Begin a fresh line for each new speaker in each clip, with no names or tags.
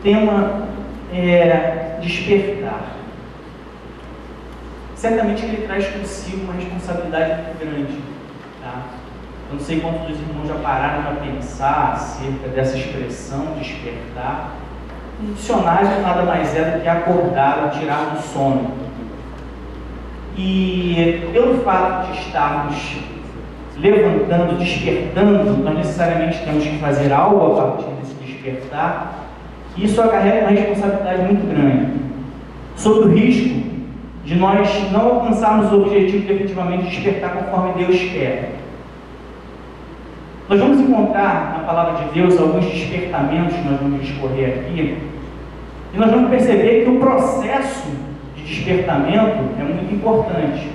tema é despertar. Certamente ele traz consigo uma responsabilidade muito grande. Tá? Eu não sei quantos dos irmãos já pararam para pensar acerca dessa expressão, despertar. Um dicionário nada mais é do que acordar ou tirar do sono. E pelo fato de estarmos levantando, despertando, nós necessariamente temos que fazer algo a partir desse despertar. E isso acarreta uma responsabilidade muito grande, sob o risco de nós não alcançarmos o objetivo de efetivamente despertar conforme Deus quer. Nós vamos encontrar na palavra de Deus alguns despertamentos que nós vamos discorrer aqui, e nós vamos perceber que o processo de despertamento é muito importante.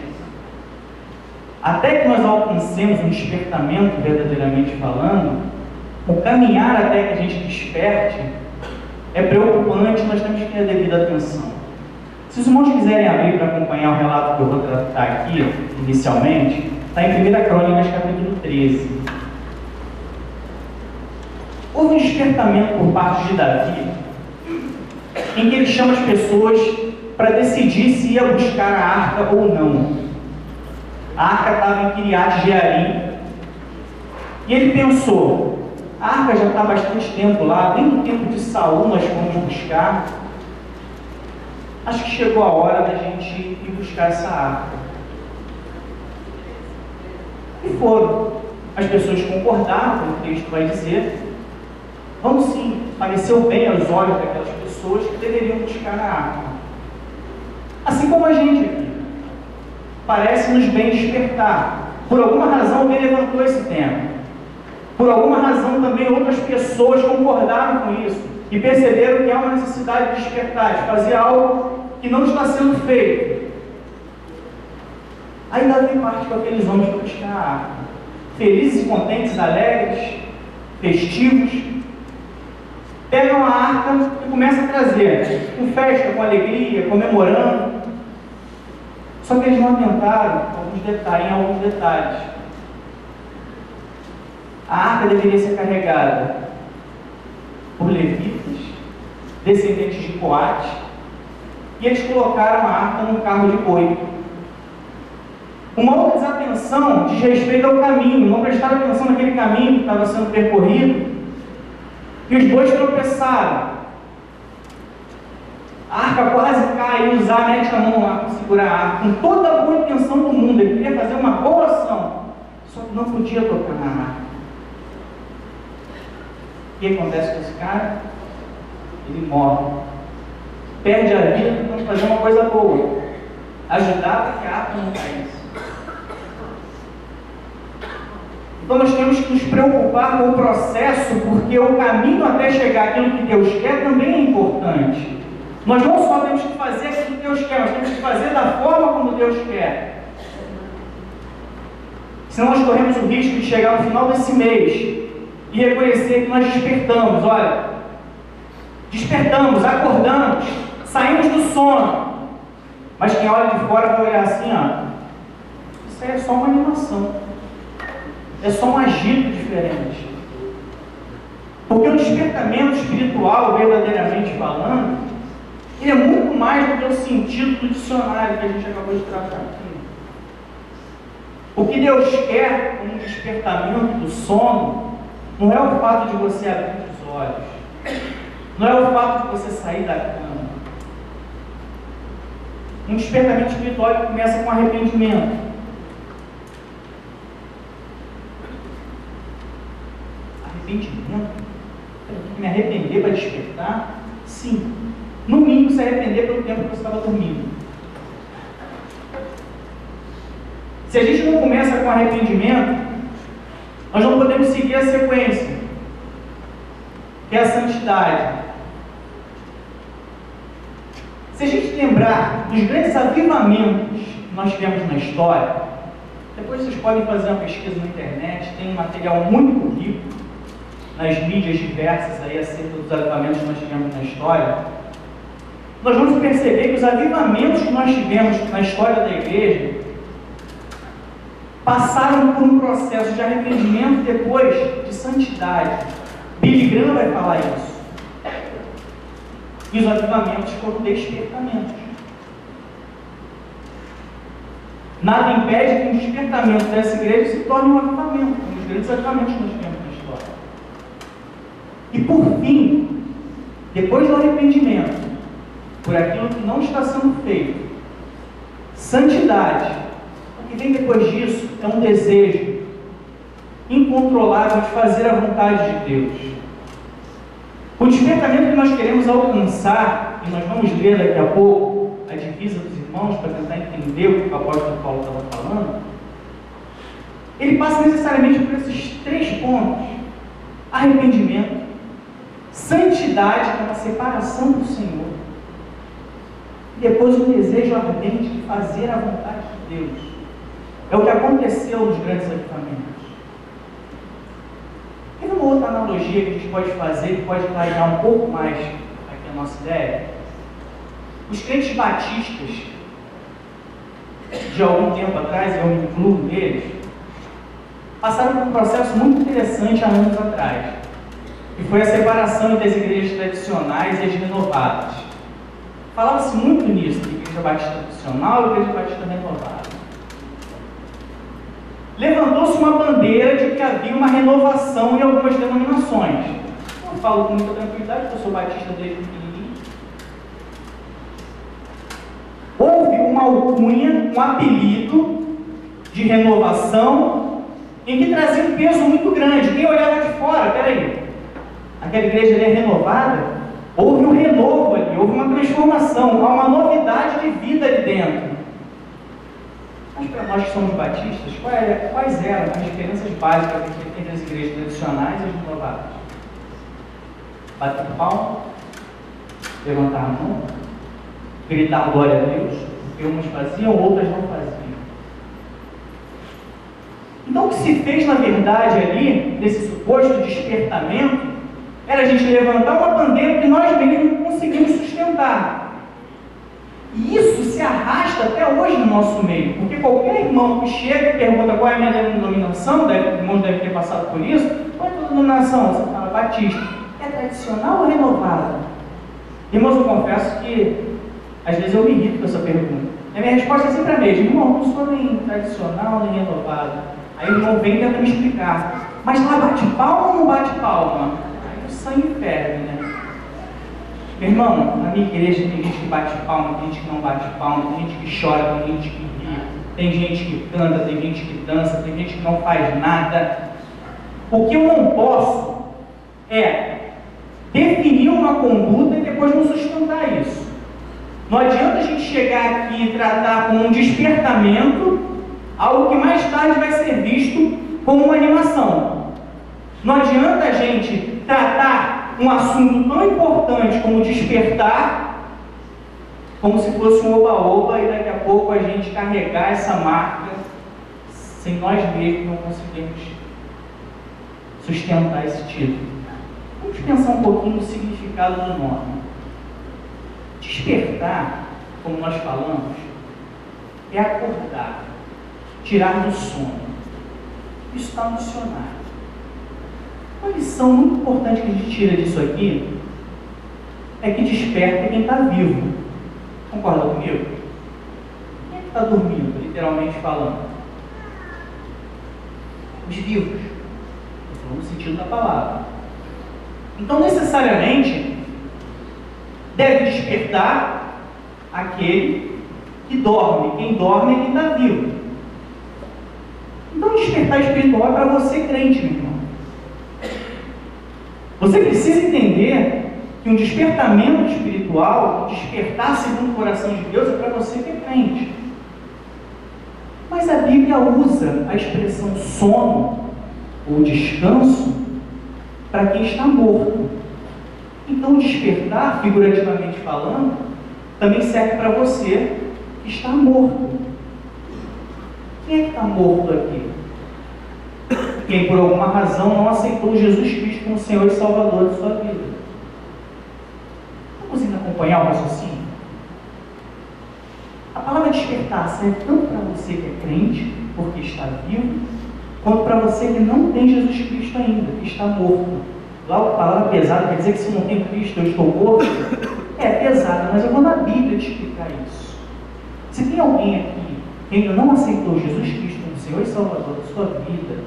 Até que nós alcancemos um despertamento verdadeiramente falando, o caminhar até que a gente desperte é preocupante, nós temos que ter a devida atenção. Se os irmãos quiserem abrir para acompanhar o relato que eu vou tratar aqui, inicialmente, está em 1 Crônicas, capítulo 13. Houve um despertamento por parte de Davi, em que ele chama as pessoas para decidir se ia buscar a arca ou não. A arca estava em Kiriat Jearim, e ele pensou: a arca já está há bastante tempo lá, nem no tempo de Saul nós fomos buscar. Acho que chegou a hora da gente ir buscar essa arca. E foram. As pessoas concordaram com o texto vai dizer. Vamos sim, pareceu bem aos olhos daquelas pessoas que deveriam buscar a arca. Assim como a gente aqui. Parece-nos bem despertar. Por alguma razão alguém levantou esse tema. Por alguma razão também outras pessoas concordaram com isso e perceberam que há uma necessidade de despertar, de fazer algo que não está sendo feito. Aí Davi parte com aqueles homens para buscar a arca. Felizes, contentes, alegres, festivos. Pegam a arca e começam a trazer, com festa, com alegria, comemorando. Só que eles não atentaram em alguns detalhes. A arca deveria ser carregada por levitas, descendentes de Coate, e eles colocaram a arca num carro de boi. Uma outra desatenção diz respeito ao caminho, não prestaram atenção naquele caminho que estava sendo percorrido, e os bois tropeçaram. A arca quase cai, e Uzá mete a mão lá para segurar a arca, com toda a boa intenção do mundo. Ele queria fazer uma boa ação, só que não podia tocar na arca. O que acontece com esse cara? Ele morre. Perde a vida tentando fazer uma coisa boa, ajudar para que a arca não caísse. Então nós temos que nos preocupar com o processo, porque o caminho até chegar àquilo que Deus quer também é importante. Nós não só temos que fazer aquilo que Deus quer, nós temos que fazer da forma como Deus quer. Senão nós corremos o risco de chegar no final desse mês e reconhecer que nós despertamos. Olha, despertamos, acordamos, saímos do sono. Mas quem olha de fora vai olhar assim, ó, isso aí é só uma animação. É só um agito diferente. Porque o despertamento espiritual, verdadeiramente falando, ele é muito mais do que o sentido do dicionário que a gente acabou de tratar aqui. O que Deus quer com o despertamento do sono não é o fato de você abrir os olhos, não é o fato de você sair da cama. Um despertamento espiritual que começa com arrependimento. Arrependimento? Eu tenho que me arrepender para despertar? Sim. No mínimo, se arrepender pelo tempo que você estava dormindo. Se a gente não começa com arrependimento, nós não podemos seguir a sequência, que é a santidade. Se a gente lembrar dos grandes avivamentos que nós tivemos na história, depois vocês podem fazer uma pesquisa na internet, tem um material muito rico nas mídias diversas aí acerca dos avivamentos que nós tivemos na história. Nós vamos perceber que os avivamentos que nós tivemos na história da igreja passaram por um processo de arrependimento e depois de santidade. Billy Graham vai falar isso. E os avivamentos foram despertamentos. Nada impede que um despertamento dessa igreja se torne um avivamento, um dos grandes avivamentos que nós temos na história. E por fim, depois do arrependimento, por aquilo que não está sendo feito, santidade, o que vem depois disso é um desejo incontrolável de fazer a vontade de Deus. O despertamento que nós queremos alcançar, e nós vamos ler daqui a pouco a divisa dos irmãos para tentar entender o que o apóstolo Paulo estava falando, ele passa necessariamente por esses 3 pontos: arrependimento, santidade, que é uma separação do Senhor, e depois o desejo ardente de fazer a vontade de Deus. É o que aconteceu nos grandes avivamentos. Tem uma outra analogia que a gente pode fazer, que pode clarear um pouco mais aqui a nossa ideia. Os crentes batistas, de algum tempo atrás, eu me incluo neles, passaram por um processo muito interessante há anos atrás, que foi a separação entre as igrejas tradicionais e as renovadas. Falava-se muito nisso, de igreja batista tradicional e igreja batista renovada. Levantou-se uma bandeira de que havia uma renovação em algumas denominações. Eu falo com muita tranquilidade, porque eu sou batista desde pequenininho. Houve uma alcunha, um apelido de renovação, em que trazia um peso muito grande. Quem olhava de fora, peraí, aquela igreja ali é renovada? Houve um renovo ali, houve uma transformação, há uma novidade de vida ali dentro. Mas para nós que somos batistas, quais eram as diferenças básicas entre as igrejas tradicionais e as renovadas? Bater palma, levantar a mão, gritar glória a Deus, porque umas faziam, outras não faziam. Então o que se fez na verdade ali, nesse suposto despertamento, era a gente levantar uma bandeira que nós mesmos não conseguimos sustentar. E isso se arrasta até hoje no nosso meio, porque qualquer irmão que chega e pergunta qual é a minha denominação, os irmãos devem ter passado por isso, qual é a tua denominação? Você fala batista. É tradicional ou renovada? Irmãos, eu confesso que às vezes eu me irrito com essa pergunta. A minha resposta é sempre a mesma: irmão, não sou nem tradicional nem renovada. Aí o irmão vem e tenta me explicar. Mas lá bate palma ou não bate palma? Aí o sangue ferve, né? Meu irmão, na minha igreja tem gente que bate palma, tem gente que não bate palma, tem gente que chora, tem gente que ri, tem gente que canta, tem gente que dança, tem gente que não faz nada. O que eu não posso é definir uma conduta e depois não sustentar isso. Não adianta a gente chegar aqui e tratar como um despertamento algo que mais tarde vai ser visto como uma animação. Não adianta a gente tratar um assunto tão importante como despertar, como se fosse um oba-oba, e daqui a pouco a gente carregar essa marca sem nós mesmos não conseguirmos sustentar esse título. Vamos pensar um pouquinho no significado do nome. Despertar, como nós falamos, é acordar, tirar do sono. Isso está no dicionário. Uma lição muito importante que a gente tira disso aqui é que desperta quem está vivo. Concorda comigo? Quem é que está dormindo, literalmente falando? Os vivos. No sentido da palavra. Então, necessariamente, deve despertar aquele que dorme. Quem dorme é quem está vivo. Então, despertar espiritual é para você, crente, meu irmão. Você precisa entender que um despertamento espiritual, despertar segundo o coração de Deus, é para você que é crente. Mas a Bíblia usa a expressão sono ou descanso para quem está morto. Então, despertar, figurativamente falando, também serve para você que está morto. Quem é que está morto aqui? Quem por alguma razão não aceitou Jesus Cristo como Senhor e Salvador de sua vida. Está conseguindo acompanhar o raciocínio? A palavra despertar serve tanto para você que é crente, porque está vivo, quanto para você que não tem Jesus Cristo ainda, que está morto. Lá a palavra pesada quer dizer que se eu não tenho Cristo eu estou morto. É pesado, mas eu vou na Bíblia te explicar isso. Se tem alguém aqui que ainda não aceitou Jesus Cristo como Senhor e Salvador da sua vida,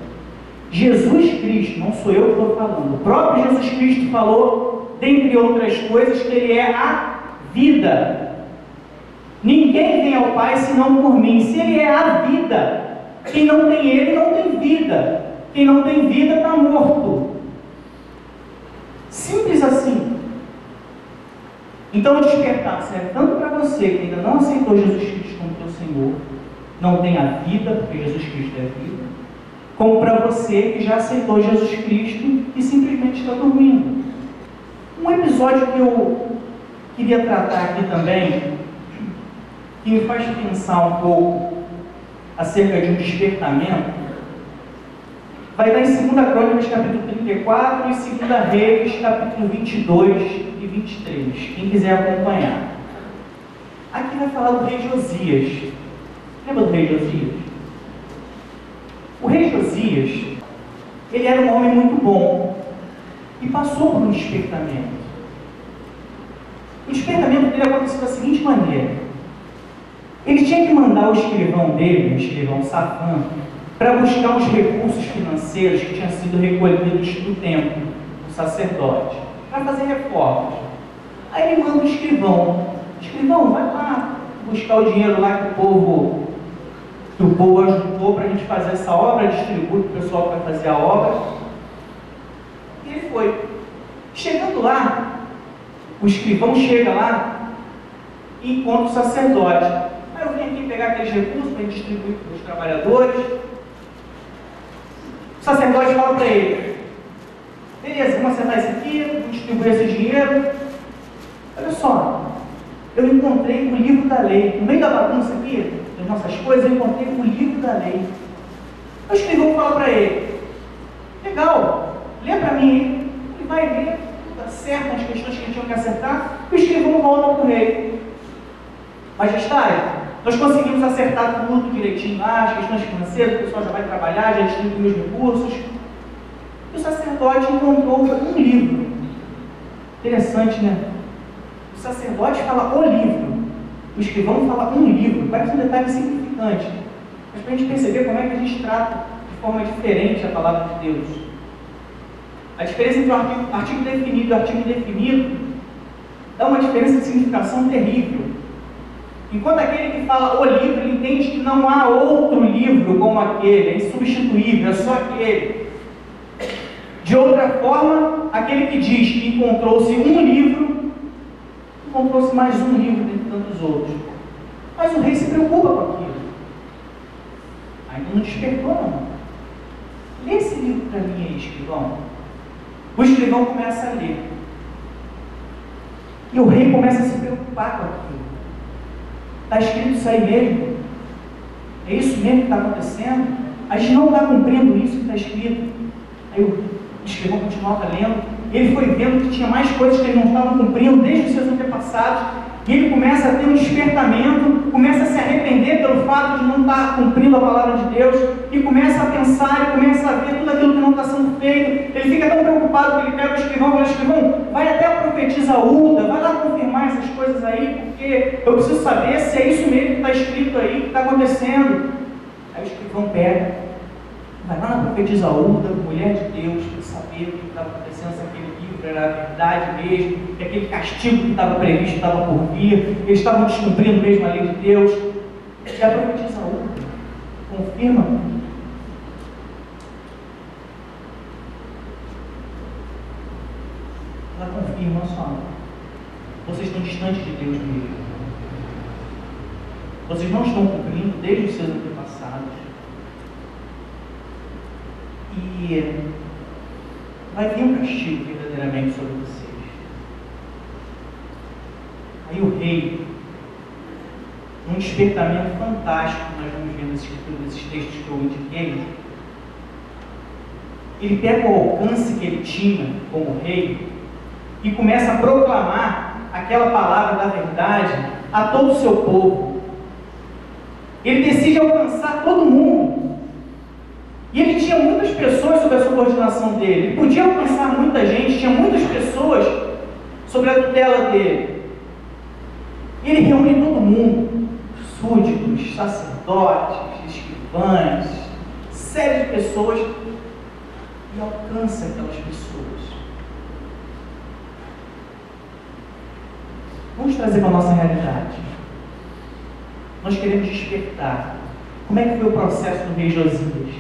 Jesus Cristo, não sou eu que estou falando, o próprio Jesus Cristo falou, dentre outras coisas, que Ele é a vida. Ninguém vem ao Pai senão por mim. Se Ele é a vida, quem não tem Ele não tem vida. Quem não tem vida está morto. Simples assim. Então o despertar serve tanto para você que ainda não aceitou Jesus Cristo como teu Senhor, não tem a vida, porque Jesus Cristo é a vida, como para você que já aceitou Jesus Cristo e simplesmente está dormindo. Um episódio que eu queria tratar aqui também, que me faz pensar um pouco acerca de um despertamento, vai estar em 2 Crônicas, capítulo 34, e 2 Reis, capítulo 22 e 23, quem quiser acompanhar. Aqui vai falar do rei Josias. Lembra do rei Josias? O rei Josias, ele era um homem muito bom e passou por um despertamento. O despertamento dele aconteceu da seguinte maneira: ele tinha que mandar o escrivão dele, o escrivão Safã, para buscar os recursos financeiros que tinham sido recolhidos do templo, do sacerdote, para fazer reformas. Aí ele manda o escrivão: escrivão, vai lá buscar o dinheiro lá que o povo ajudou para a gente fazer essa obra, distribui para o pessoal que vai fazer a obra. E ele foi. Chegando lá, o escrivão chega lá e encontra o sacerdote. Aí eu vim aqui pegar aqueles recursos para distribuir para os trabalhadores. O sacerdote fala para ele: beleza, vamos acertar isso aqui, vamos distribuir esse dinheiro. Olha só, eu encontrei o livro da lei. No meio da bagunça aqui, das nossas coisas, eu encontrei o livro da lei. O escrivão fala para ele: legal, lê para mim aí. Ele vai ler, tudo certo, as questões que ele tinha que acertar, e o escrivão volta para o rei: majestade, nós conseguimos acertar tudo direitinho lá, as questões financeiras, o pessoal já vai trabalhar, já distribuiu os recursos. E o sacerdote encontrou um livro. Interessante, né? O sacerdote fala o livro, o escrivão fala um livro. Parece um detalhe significante, mas para a gente perceber como é que a gente trata de forma diferente a palavra de Deus. A diferença entre o artigo definido e o artigo indefinido dá uma diferença de significação terrível. Enquanto aquele que fala o livro, ele entende que não há outro livro como aquele, é insubstituível, é só aquele. De outra forma, aquele que diz que encontrou-se um livro, encontrou-se mais um livro dentre tantos outros. Mas o rei se preocupa com aquilo. Ainda não despertou, não. Lê esse livro para mim aí, escrivão. O escrivão começa a ler. E o rei começa a se preocupar com aquilo. Está escrito isso aí mesmo? É isso mesmo que está acontecendo? A gente não está cumprindo isso que está escrito. Aí o escrivão continuava lendo. Ele foi vendo que tinha mais coisas que ele não estava cumprindo desde os seus antepassados. E ele começa a ter um despertamento, começa a se arrepender pelo fato de não estar cumprindo a palavra de Deus, e começa a pensar, e começa a ver tudo aquilo que não está sendo feito. Ele fica tão preocupado que ele pega o escrivão e fala: escrivão, vai até a profetisa Hulda, vai lá confirmar essas coisas aí, porque eu preciso saber se é isso mesmo que está escrito aí, que está acontecendo. Aí o escrivão pega, vai lá na profetisa Hulda, mulher de Deus, para saber o que estava acontecendo, se aquele livro era a verdade mesmo, que aquele castigo que estava previsto estava por vir, eles estavam descumprindo mesmo a lei de Deus. E a profetisa Hulda confirma tudo. Ela confirma: só, vocês estão distantes de Deus mesmo. Vocês não estão cumprindo desde os seus antepassados. E vai vir um castigo verdadeiramente sobre vocês. Aí o rei, num despertamento fantástico que nós vamos ver nas escrituras desses textos que eu indiquei, ele pega o alcance que ele tinha como rei e começa a proclamar aquela palavra da verdade a todo o seu povo. Ele decide alcançar todo mundo. E ele tinha muitas pessoas sob a subordinação dele. Ele podia alcançar muita gente, tinha muitas pessoas sobre a tutela dele. E ele reúne todo mundo, súditos, sacerdotes, escrivães, série de pessoas, e alcança aquelas pessoas. Vamos trazer para a nossa realidade. Nós queremos despertar. Como é que foi o processo do rei Josias?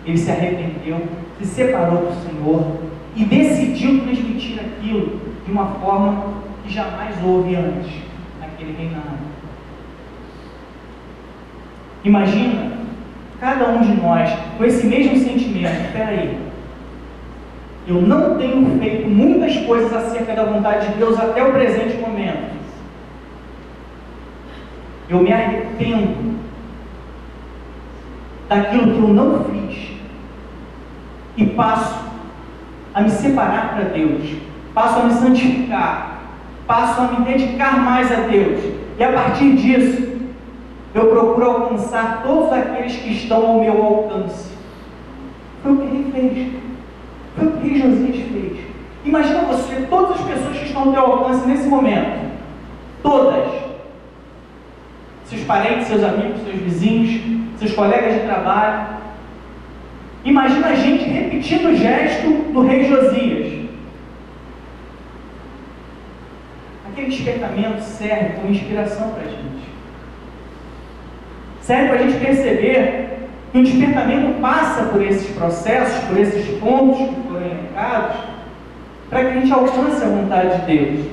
Ele se arrependeu, se separou do Senhor e decidiu transmitir aquilo de uma forma que jamais houve antes naquele reinado. Imagina cada um de nós com esse mesmo sentimento. Espera aí, eu não tenho feito muitas coisas acerca da vontade de Deus até o presente momento. Eu me arrependo daquilo que eu não fiz e passo a me separar para Deus, passo a me santificar, passo a me dedicar mais a Deus, e a partir disso eu procuro alcançar todos aqueles que estão ao meu alcance. Foi o que ele fez, foi o que Josias fez. Imagina você, todas as pessoas que estão ao teu alcance nesse momento, todas, seus parentes, seus amigos, seus vizinhos, seus colegas de trabalho. Imagina a gente repetindo o gesto do rei Josias. Aquele despertamento serve como inspiração para a gente. Serve para a gente perceber que o despertamento passa por esses processos, por esses pontos que foram elencados, para que a gente alcance a vontade de Deus.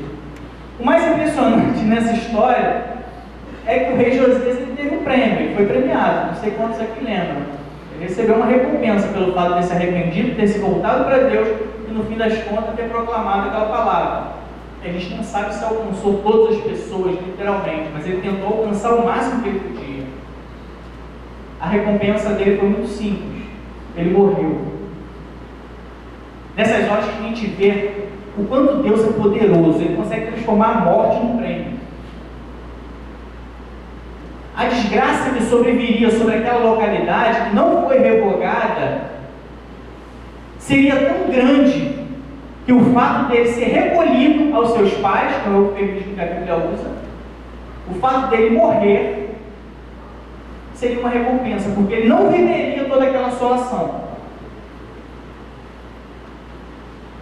O mais impressionante nessa história é que o rei Josias teve um prêmio, ele foi premiado, não sei quantos aqui lembram. Ele recebeu uma recompensa pelo fato de ter se arrependido, ter se voltado para Deus e no fim das contas ter proclamado aquela palavra. A gente não sabe se alcançou todas as pessoas, literalmente, mas ele tentou alcançar o máximo que ele podia. A recompensa dele foi muito simples, ele morreu. Nessas horas que a gente vê o quanto Deus é poderoso, ele consegue transformar a morte num prêmio. A desgraça que sobreviria sobre aquela localidade, que não foi revogada, seria tão grande que o fato dele ser recolhido aos seus pais, como é o eufemismo que a Bíblia usa, o fato dele morrer, seria uma recompensa, porque ele não viveria toda aquela assolação.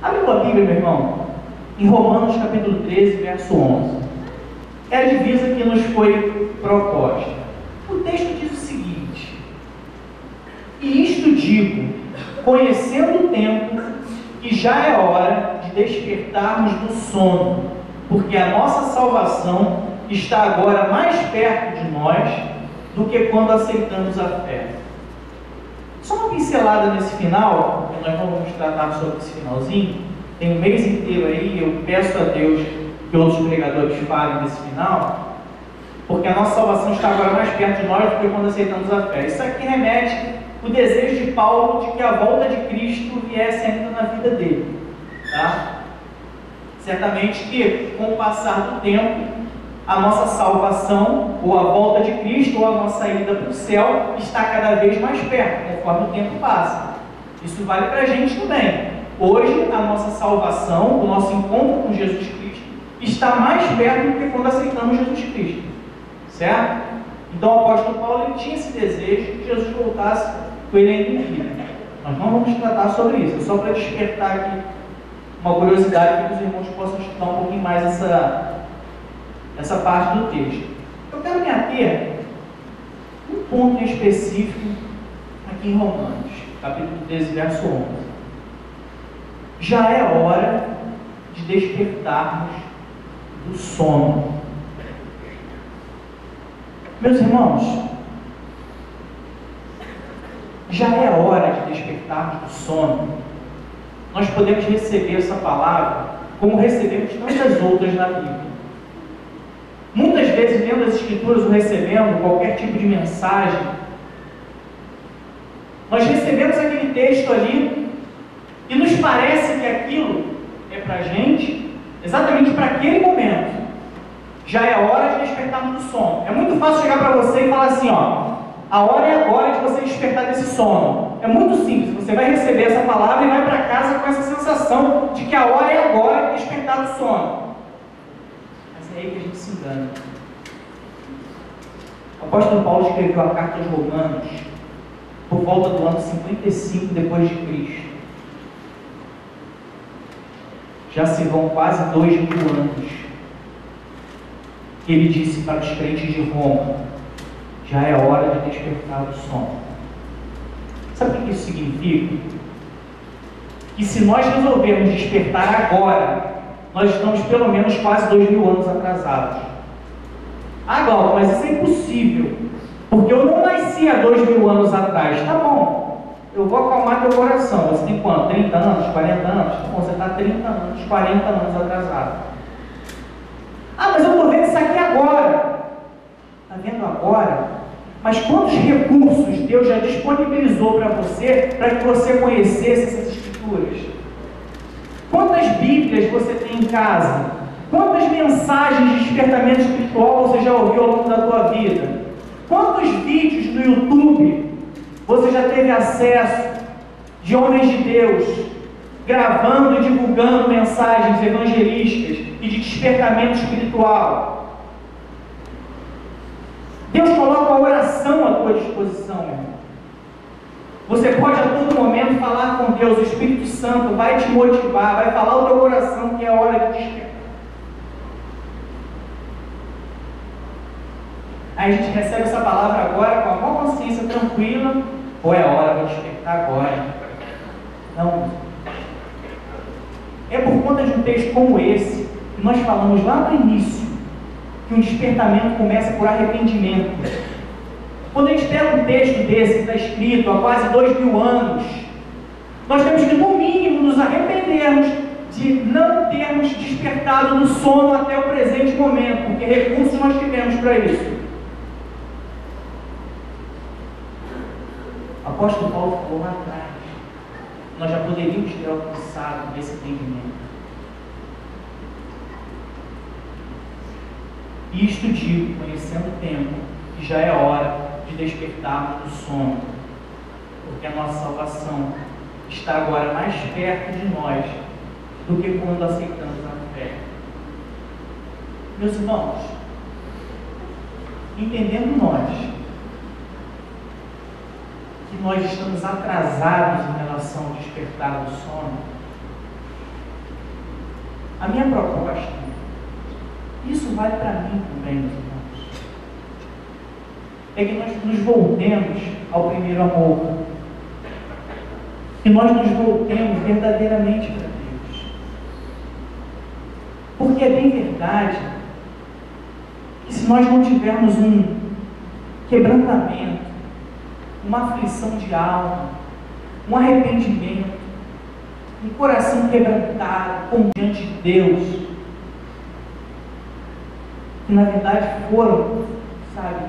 Abre a Bíblia, meu irmão, em Romanos capítulo 13, verso 11. É a divisa que nos foi proposta. O texto diz o seguinte: e isto digo, conhecendo o tempo, que já é hora de despertarmos do sono, porque a nossa salvação está agora mais perto de nós do que quando aceitamos a fé. Só uma pincelada nesse final, porque nós não vamos tratar sobre esse finalzinho, tem um mês inteiro aí, eu peço a Deus que outros pregadores falem desse final, porque a nossa salvação está agora mais perto de nós do que quando aceitamos a fé. Isso aqui remete o desejo de Paulo de que a volta de Cristo viesse ainda na vida dele. Tá? Certamente que, com o passar do tempo, a nossa salvação, ou a volta de Cristo, ou a nossa ida para o céu, está cada vez mais perto, conforme o tempo passa. Isso vale para a gente também. Hoje, a nossa salvação, o nosso encontro com Jesus Cristo, está mais perto do que quando aceitamos Jesus Cristo. Certo? Então o apóstolo Paulo ele tinha esse desejo que Jesus voltasse com ele ainda em vida. Nós não vamos tratar sobre isso, só para despertar aqui uma curiosidade para que os irmãos possam estudar um pouquinho mais essa parte do texto. Eu quero me ater um ponto em específico aqui em Romanos, capítulo 13, verso 11. Já é hora de despertarmos do sono. Meus irmãos, já é hora de despertarmos do sono. Nós podemos receber essa palavra como recebemos tantas outras na Bíblia. Muitas vezes, lendo as Escrituras ou recebendo qualquer tipo de mensagem, nós recebemos aquele texto ali e nos parece que aquilo é para a gente, exatamente para aquele momento. Já é hora de despertarmos do sono. É muito fácil chegar para você e falar assim, ó, a hora é agora de você despertar desse sono. É muito simples, você vai receber essa palavra e vai para casa com essa sensação de que a hora é agora de despertar do sono. Mas é aí que a gente se engana. O apóstolo Paulo escreveu a carta aos Romanos por volta do ano 55 depois de Cristo. Já se vão quase 2000 anos. Ele disse para os crentes de Roma: já é hora de despertar do sono. Sabe o que isso significa? Que se nós resolvermos despertar agora, nós estamos pelo menos quase 2000 anos atrasados. Ah, Glauco, mas isso é impossível, porque eu não nasci há 2000 anos atrás. Tá bom, eu vou acalmar teu coração. Você tem quanto? 30 anos? 40 anos? Tá bom, você está 30 anos, 40 anos atrasado. Ah, mas eu estou vendo isso aqui agora. Está vendo agora? Mas quantos recursos Deus já disponibilizou para você, para que você conhecesse essas Escrituras? Quantas Bíblias você tem em casa? Quantas mensagens de despertamento espiritual você já ouviu ao longo da tua vida? Quantos vídeos no YouTube você já teve acesso de homens de Deus gravando e divulgando mensagens evangelísticas e de despertamento espiritual? Deus coloca a oração à tua disposição, meu irmão. Você pode a todo momento falar com Deus. O Espírito Santo vai te motivar, vai falar ao teu coração que é hora de despertar. Aí a gente recebe essa palavra agora com a maior consciência tranquila, ou é hora de despertar agora? Não. É por conta de um texto como esse, que nós falamos lá no início, que um despertamento começa por arrependimento. Quando a gente pega um texto desse que está escrito há quase 2000 anos, nós temos que, no mínimo, nos arrependermos de não termos despertado do sono até o presente momento, porque recursos nós tivemos para isso. O apóstolo Paulo falou lá atrás, nós já poderíamos ter alcançado esse entendimento. Isto digo, conhecendo o tempo, que já é hora de despertarmos do sono, porque a nossa salvação está agora mais perto de nós do que quando aceitamos a fé. Meus irmãos, entendendo que nós estamos atrasados em relação ao despertar do sono, a minha proposta, isso vale para mim também, meus irmãos, é que nós nos voltemos ao primeiro amor, que nós nos voltemos verdadeiramente para Deus, porque é bem verdade que se nós não tivermos um quebrantamento, uma aflição de alma, um arrependimento, um coração quebrantado, como diante de Deus, que na verdade foram,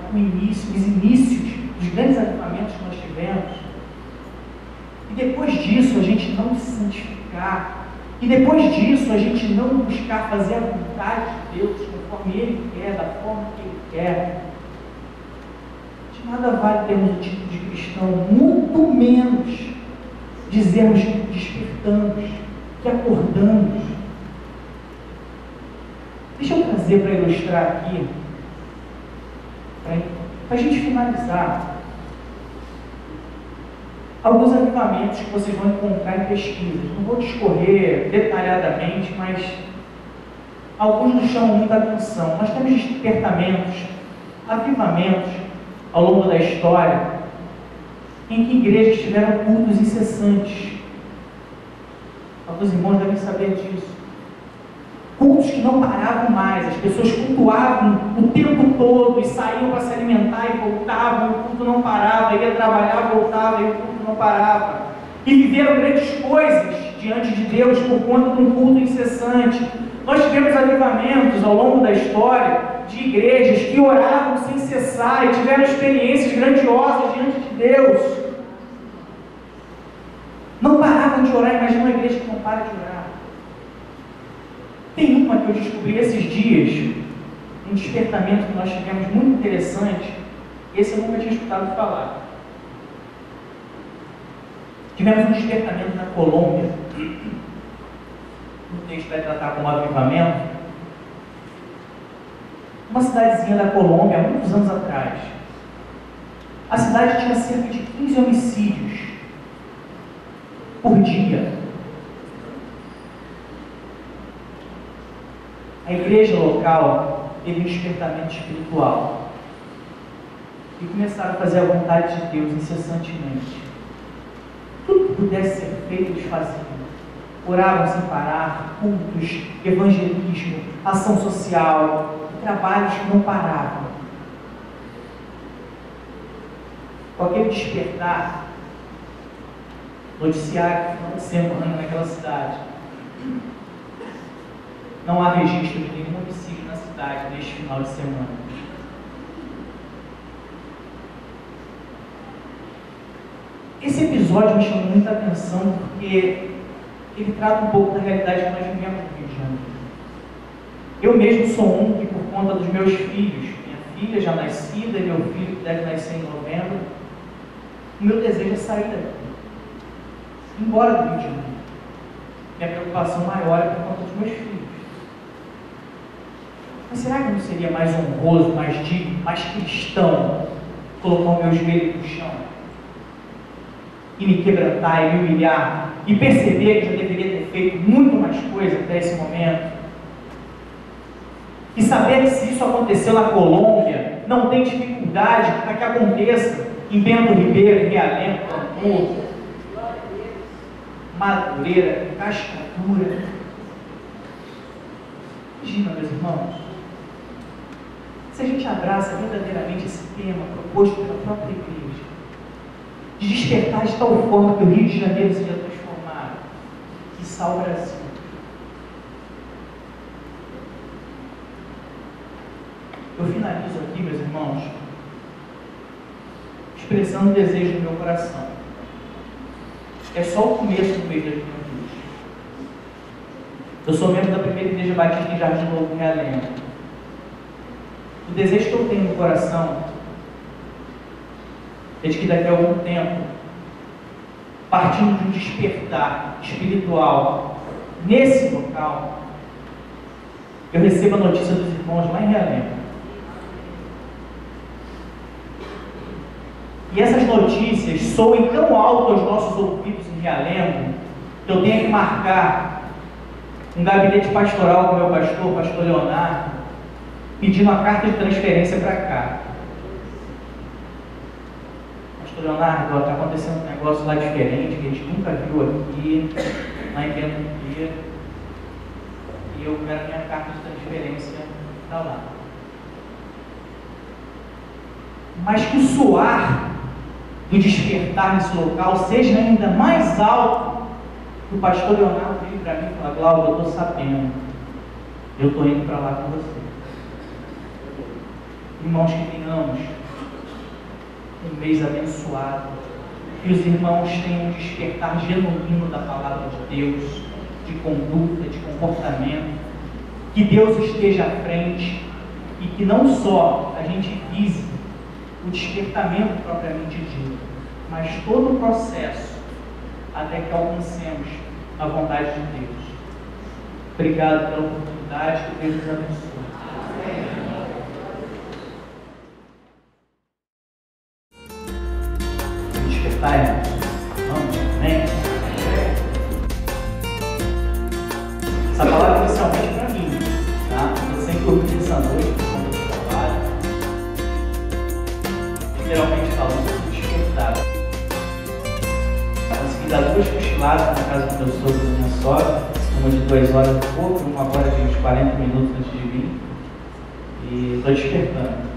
os inícios dos grandes avivamentos que nós tivemos, e depois disso a gente não se santificar, e depois disso a gente não buscar fazer a vontade de Deus, conforme Ele quer, da forma que Ele quer, de nada vale termos um título de cristão, muito menos dizermos que despertamos, que acordamos. Deixa eu trazer para ilustrar aqui, para a gente finalizar, alguns avivamentos que vocês vão encontrar em pesquisas. Não vou discorrer detalhadamente, mas alguns nos chamam muita atenção. Nós temos despertamentos, avivamentos ao longo da história, em que igrejas tiveram cultos incessantes. Alguns irmãos devem saber disso. Cultos que não paravam mais, as pessoas cultuavam o tempo todo e saíam para se alimentar e voltavam, o culto não parava, ia trabalhar, voltava e o culto não parava. E viveram grandes coisas diante de Deus por conta de um culto incessante. Nós tivemos avivamentos ao longo da história de igrejas que oravam sem cessar e tiveram experiências grandiosas diante de Deus. Não paravam de orar. Imagina uma igreja que não para de orar. Tem uma que eu descobri esses dias, um despertamento que nós tivemos muito interessante. Esse eu nunca tinha escutado falar. Tivemos um despertamento na Colômbia. O texto vai tratar como avivamento. Uma cidadezinha da Colômbia, há muitos anos atrás. A cidade tinha cerca de 15 homicídios por dia. A igreja local teve um despertamento espiritual e começaram a fazer a vontade de Deus incessantemente. Tudo que pudesse ser feito, eles faziam. Oravam sem parar, cultos, evangelismo, ação social, trabalhos que não paravam. Com aquele despertar, noticiário final de semana naquela cidade, não há registro de nenhum homicídio na cidade neste final de semana. Esse episódio me chamou muita atenção porque ele trata um pouco da realidade que nós vivemos no Rio de Janeiro. Eu mesmo sou um que, por conta dos meus filhos, minha filha já nascida e meu filho que deve nascer em novembro, o meu desejo é sair daqui, ir embora do Rio de Janeiro. Minha preocupação maior é por conta dos meus filhos. Mas será que não seria mais honroso, mais digno, mais cristão colocar o meu joelho no chão e me quebrantar e me humilhar e perceber que eu deveria ter feito muito mais coisa até esse momento? E saber que se isso aconteceu na Colômbia, não tem dificuldade para que aconteça em Bento Ribeiro, em Realengo, Campo, Madureira, Cascadura. Imagina, meus irmãos, se a gente abraça verdadeiramente esse tema proposto pela própria igreja, de despertar de tal forma que o Rio de Janeiro seja transformado, quiçá o Brasil. Eu finalizo aqui, meus irmãos, expressando o desejo do meu coração. É só o começo do mês da juventude. Eu sou membro da primeira igreja batista em Jardim Novo, Realengo. O desejo que eu tenho no coração é de que daqui a algum tempo, partindo de um despertar espiritual nesse local, eu receba a notícia dos irmãos lá em Realengo. E essas notícias soem tão alto aos nossos ouvidos em Realengo, que eu tenho que marcar um gabinete pastoral com o meu pastor, pastor Leonardo, pedindo uma carta de transferência para cá. Pastor Leonardo, está acontecendo um negócio lá diferente, que a gente nunca viu aqui, lá em Bento Ribeiro, e eu quero minha carta de transferência para lá. Mas que o soar do despertar nesse local seja ainda mais alto, que o pastor Leonardo veio para mim e falou: Glauber, eu estou sabendo, eu estou indo para lá com você. Irmãos, que tenhamos um mês abençoado, que os irmãos tenham um despertar genuíno da palavra de Deus, de conduta, de comportamento, que Deus esteja à frente e que não só a gente vise o despertamento propriamente dito, mas todo o processo até que alcancemos a vontade de Deus. Obrigado pela oportunidade, que Deus nos abençoe. Despertar, irmãos. Vamos, amém? Essa palavra é inicialmente para mim, tá? Eu sempre ouvi essa noite quando eu trabalho, literalmente falando sobre despertar. Consegui dar 2 cochiladas na casa do meu sogro e da minha sogra, uma de 2 horas e pouco, uma agora de uns 40 minutos antes de vir, e estou despertando.